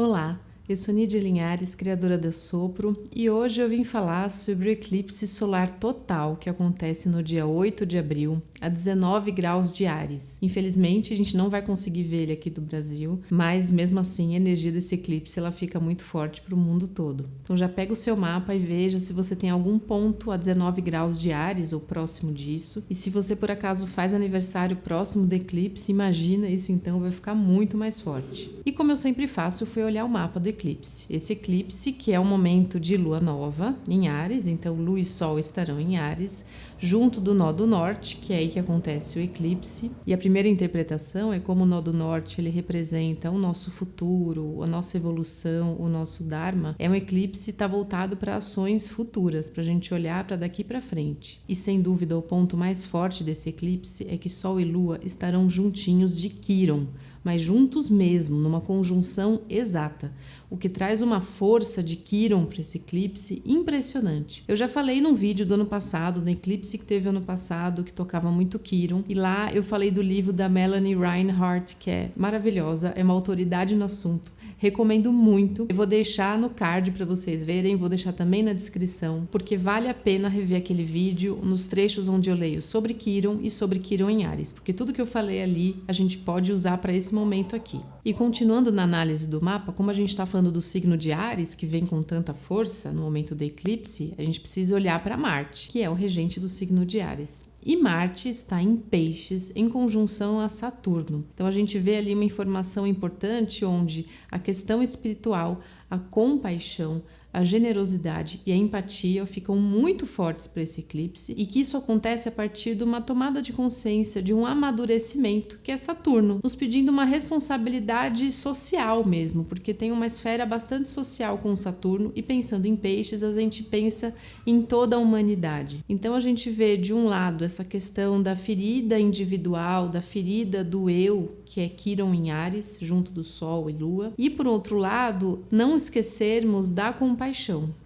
Olá, eu sou Nidia Linhares, criadora da Sopro, e hoje eu vim falar sobre o eclipse solar total que acontece no dia 8 de abril, a 19 graus de Áries. Infelizmente, a gente não vai conseguir ver ele aqui do Brasil, mas mesmo assim a energia desse eclipse ela fica muito forte para o mundo todo. Então já pega o seu mapa e veja se você tem algum ponto a 19 graus de Áries ou próximo disso, e se você por acaso faz aniversário próximo do eclipse, imagina, isso então vai ficar muito mais forte. E como eu sempre faço, foi olhar o mapa do eclipse. Esse eclipse que é um momento de lua nova em Áries, então Lua e Sol estarão em Áries, junto do nó do norte, que é aí que acontece o eclipse. E a primeira interpretação é como o nó do norte ele representa o nosso futuro, a nossa evolução, o nosso dharma. É um eclipse que está voltado para ações futuras, para a gente olhar para daqui para frente. E sem dúvida o ponto mais forte desse eclipse é que Sol e Lua estarão juntinhos de Quiron, mas juntos mesmo, numa conjunção exata, o que traz uma força de Quiron para esse eclipse impressionante. Eu já falei num vídeo do ano passado, no eclipse que teve ano passado, que tocava muito Quiron, e lá eu falei do livro da Melanie Reinhardt, que é maravilhosa, é uma autoridade no assunto. Recomendo muito. Eu vou deixar no card para vocês verem, vou deixar também na descrição, porque vale a pena rever aquele vídeo nos trechos onde eu leio sobre Quiron e sobre Quiron em Áries, porque tudo que eu falei ali a gente pode usar para esse momento aqui. E continuando na análise do mapa, como a gente está falando do signo de Áries, que vem com tanta força no momento do eclipse, a gente precisa olhar para Marte, que é o regente do signo de Áries. E Marte está em Peixes, em conjunção a Saturno. Então a gente vê ali uma informação importante onde a questão espiritual, a compaixão, a generosidade e a empatia ficam muito fortes para esse eclipse e que isso acontece a partir de uma tomada de consciência, de um amadurecimento, que é Saturno, nos pedindo uma responsabilidade social mesmo, porque tem uma esfera bastante social com o Saturno e pensando em Peixes, a gente pensa em toda a humanidade. Então a gente vê de um lado essa questão da ferida individual, da ferida do eu, que é Quiron em Áries, junto do Sol e Lua, e por outro lado, não esquecermos da compaixão.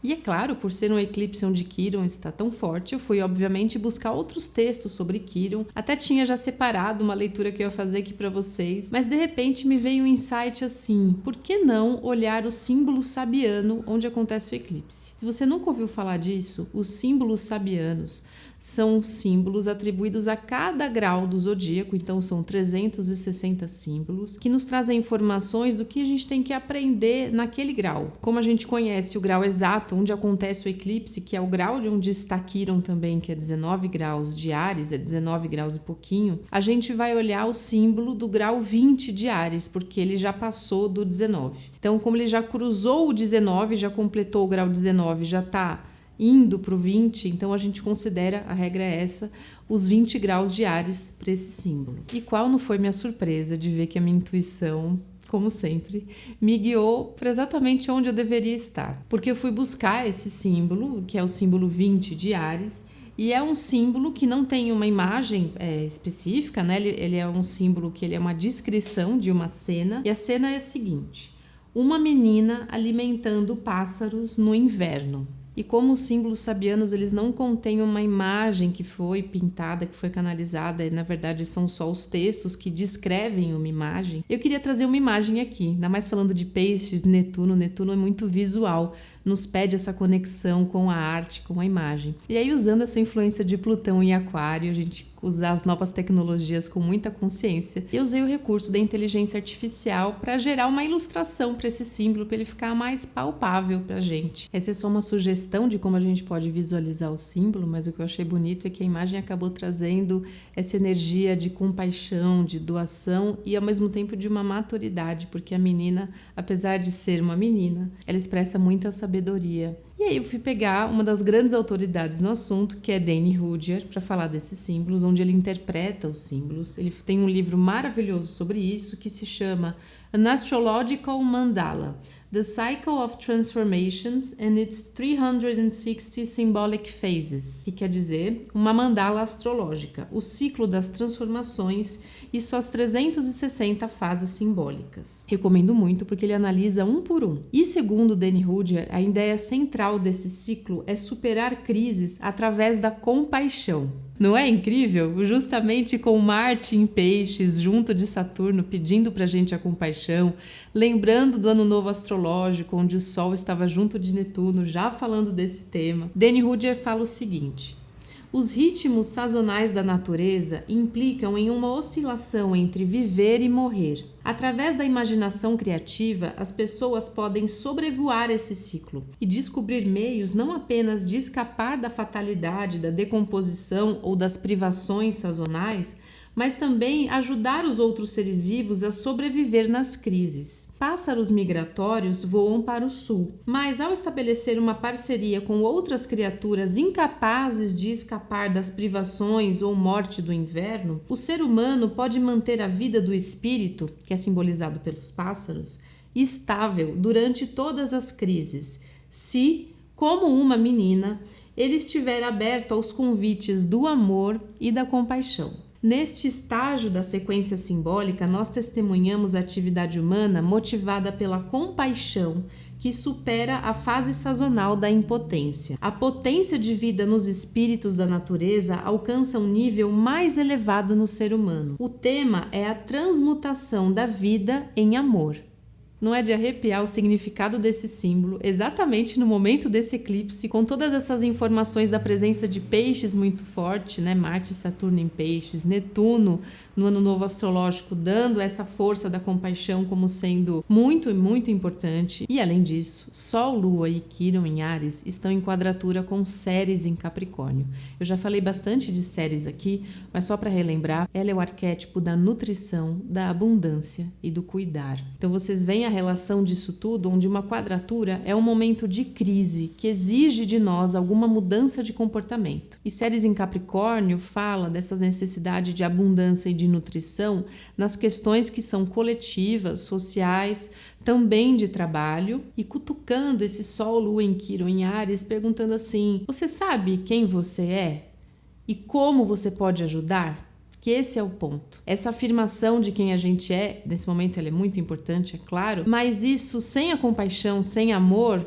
E é claro, por ser um eclipse onde Quiron está tão forte, eu fui obviamente buscar outros textos sobre Quiron, até tinha já separado uma leitura que eu ia fazer aqui para vocês, mas de repente me veio um insight assim, por que não olhar o símbolo sabiano onde acontece o eclipse? Se você nunca ouviu falar disso, os símbolos sabianos são símbolos atribuídos a cada grau do zodíaco, então são 360 símbolos, que nos trazem informações do que a gente tem que aprender naquele grau. Como a gente conhece o grau exato onde acontece o eclipse, que é o grau de onde está Quiron também, que é 19 graus de Áries, é 19 graus e pouquinho, a gente vai olhar o símbolo do grau 20 de Áries, porque ele já passou do 19. Então, como ele já cruzou o 19, já completou o grau 19, já está indo para o 20, então a gente considera, a regra é essa, os 20 graus de Áries para esse símbolo. E qual não foi minha surpresa de ver que a minha intuição, como sempre, me guiou para exatamente onde eu deveria estar. Porque eu fui buscar esse símbolo, que é o símbolo 20 de Áries, e é um símbolo que não tem uma imagem específica, né? Ele é um símbolo que ele é uma descrição de uma cena, e a cena é a seguinte: uma menina alimentando pássaros no inverno. E como os símbolos sabianos eles não contêm uma imagem que foi pintada, que foi canalizada, na verdade são só os textos que descrevem uma imagem, eu queria trazer uma imagem aqui, ainda mais falando de Peixes, Netuno é muito visual, nos pede essa conexão com a arte, com a imagem. E aí, usando essa influência de Plutão em Aquário, a gente usar as novas tecnologias com muita consciência, eu usei o recurso da inteligência artificial para gerar uma ilustração para esse símbolo, para ele ficar mais palpável para a gente. Essa é só uma sugestão de como a gente pode visualizar o símbolo, mas o que eu achei bonito é que a imagem acabou trazendo essa energia de compaixão, de doação e ao mesmo tempo de uma maturidade, porque a menina, apesar de ser uma menina, ela expressa muita sabedoria. E aí eu fui pegar uma das grandes autoridades no assunto, que é Danny Rudyard, para falar desses símbolos, onde ele interpreta os símbolos. Ele tem um livro maravilhoso sobre isso, que se chama An Astrological Mandala: The Cycle of Transformations and its 360 Symbolic Phases, que quer dizer uma mandala astrológica, o ciclo das transformações e suas 360 fases simbólicas. Recomendo muito porque ele analisa um por um. E segundo Danny Rudyard, a ideia central desse ciclo é superar crises através da compaixão. Não é incrível? Justamente com Marte em Peixes, junto de Saturno, pedindo pra gente a compaixão, lembrando do ano novo astrológico, onde o Sol estava junto de Netuno, já falando desse tema. Danny Rudger fala o seguinte: os ritmos sazonais da natureza implicam em uma oscilação entre viver e morrer. Através da imaginação criativa, as pessoas podem sobrevoar esse ciclo e descobrir meios não apenas de escapar da fatalidade, da decomposição ou das privações sazonais, mas também ajudar os outros seres vivos a sobreviver nas crises. Pássaros migratórios voam para o sul, mas ao estabelecer uma parceria com outras criaturas incapazes de escapar das privações ou morte do inverno, o ser humano pode manter a vida do espírito, que é simbolizado pelos pássaros, estável durante todas as crises, se, como uma menina, ele estiver aberto aos convites do amor e da compaixão. Neste estágio da sequência simbólica, nós testemunhamos a atividade humana motivada pela compaixão, que supera a fase sazonal da impotência. A potência de vida nos espíritos da natureza alcança um nível mais elevado no ser humano. O tema é a transmutação da vida em amor. Não é de arrepiar o significado desse símbolo exatamente no momento desse eclipse, com todas essas informações da presença de peixes muito forte, né? Marte e Saturno em peixes, Netuno no ano novo astrológico dando essa força da compaixão como sendo muito, muito importante. E além disso, Sol, Lua e Quirón em Áries estão em quadratura com Ceres em Capricórnio. Eu já falei bastante de Ceres aqui, mas só para relembrar, ela é o arquétipo da nutrição, da abundância e do cuidar. Então vocês veem a relação disso tudo, onde uma quadratura é um momento de crise que exige de nós alguma mudança de comportamento. E Ceres em Capricórnio fala dessa necessidade de abundância e de nutrição nas questões que são coletivas, sociais, também de trabalho, e cutucando esse Sol, Lua em Quirón em Áries, perguntando assim: você sabe quem você é? E como você pode ajudar? Que esse é o ponto. Essa afirmação de quem a gente é, nesse momento ela é muito importante, é claro, mas isso sem a compaixão, sem amor,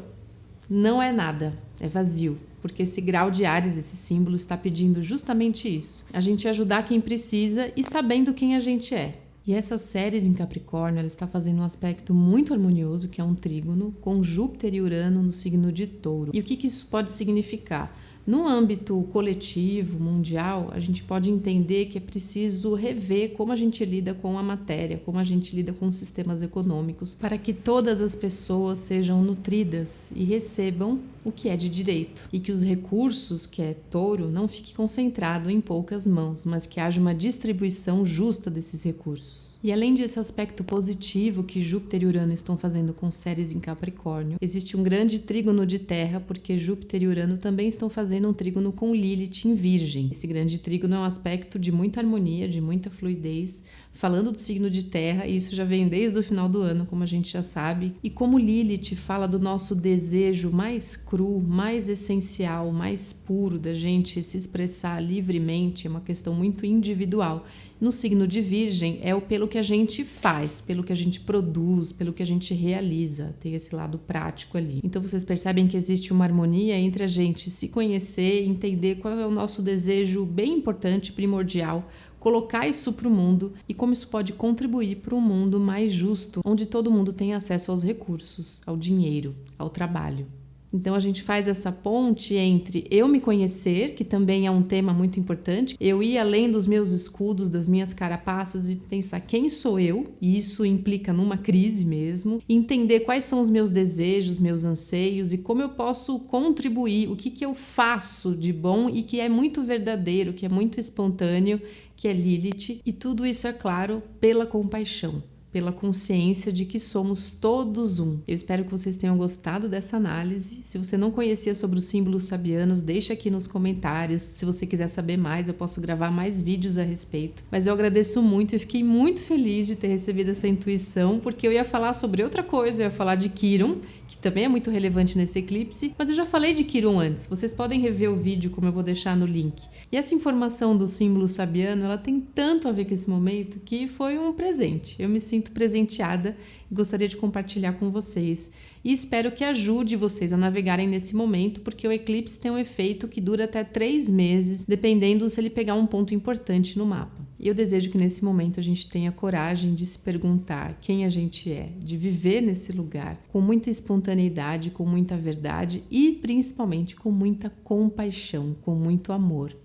não é nada, é vazio. Porque esse grau de Áries, esse símbolo, está pedindo justamente isso. A gente ajudar quem precisa e sabendo quem a gente é. E essa Ceres em Capricórnio, ela está fazendo um aspecto muito harmonioso, que é um trígono, com Júpiter e Urano no signo de Touro. E o que isso pode significar? No âmbito coletivo, mundial, a gente pode entender que é preciso rever como a gente lida com a matéria, como a gente lida com os sistemas econômicos, para que todas as pessoas sejam nutridas e recebam o que é de direito. E que os recursos, que é Touro, não fique concentrado em poucas mãos, mas que haja uma distribuição justa desses recursos. E além desse aspecto positivo que Júpiter e Urano estão fazendo com Ceres em Capricórnio, existe um grande trígono de terra, porque Júpiter e Urano também estão fazendo um trígono com Lilith em Virgem. Esse grande trígono é um aspecto de muita harmonia, de muita fluidez, falando do signo de terra, e isso já vem desde o final do ano, como a gente já sabe. E como Lilith fala do nosso desejo mais cru, mais essencial, mais puro da gente se expressar livremente, é uma questão muito individual. No signo de Virgem é o pelo que a gente faz, pelo que a gente produz, pelo que a gente realiza, tem esse lado prático ali. Então vocês percebem que existe uma harmonia entre a gente se conhecer, entender qual é o nosso desejo bem importante, primordial, colocar isso para o mundo e como isso pode contribuir para um mundo mais justo, onde todo mundo tem acesso aos recursos, ao dinheiro, ao trabalho. Então a gente faz essa ponte entre eu me conhecer, que também é um tema muito importante, eu ir além dos meus escudos, das minhas carapaças e pensar quem sou eu, e isso implica numa crise mesmo, entender quais são os meus desejos, meus anseios e como eu posso contribuir, o que eu faço de bom e que é muito verdadeiro, que é muito espontâneo, que é Lilith, e tudo isso é claro pela compaixão, pela consciência de que somos todos um. Eu espero que vocês tenham gostado dessa análise. Se você não conhecia sobre os símbolos sabianos, deixa aqui nos comentários. Se você quiser saber mais, eu posso gravar mais vídeos a respeito. Mas eu agradeço muito e fiquei muito feliz de ter recebido essa intuição, porque eu ia falar sobre outra coisa, eu ia falar de Quirón, que também é muito relevante nesse eclipse, mas eu já falei de Quirón antes. Vocês podem rever o vídeo, como eu vou deixar no link. E essa informação do símbolo sabiano, ela tem tanto a ver com esse momento que foi um presente. Eu me sinto muito presenteada e gostaria de compartilhar com vocês. E espero que ajude vocês a navegarem nesse momento, porque o eclipse tem um efeito que dura até 3 meses, dependendo se ele pegar um ponto importante no mapa. E eu desejo que nesse momento a gente tenha coragem de se perguntar quem a gente é, de viver nesse lugar com muita espontaneidade, com muita verdade e principalmente com muita compaixão, com muito amor.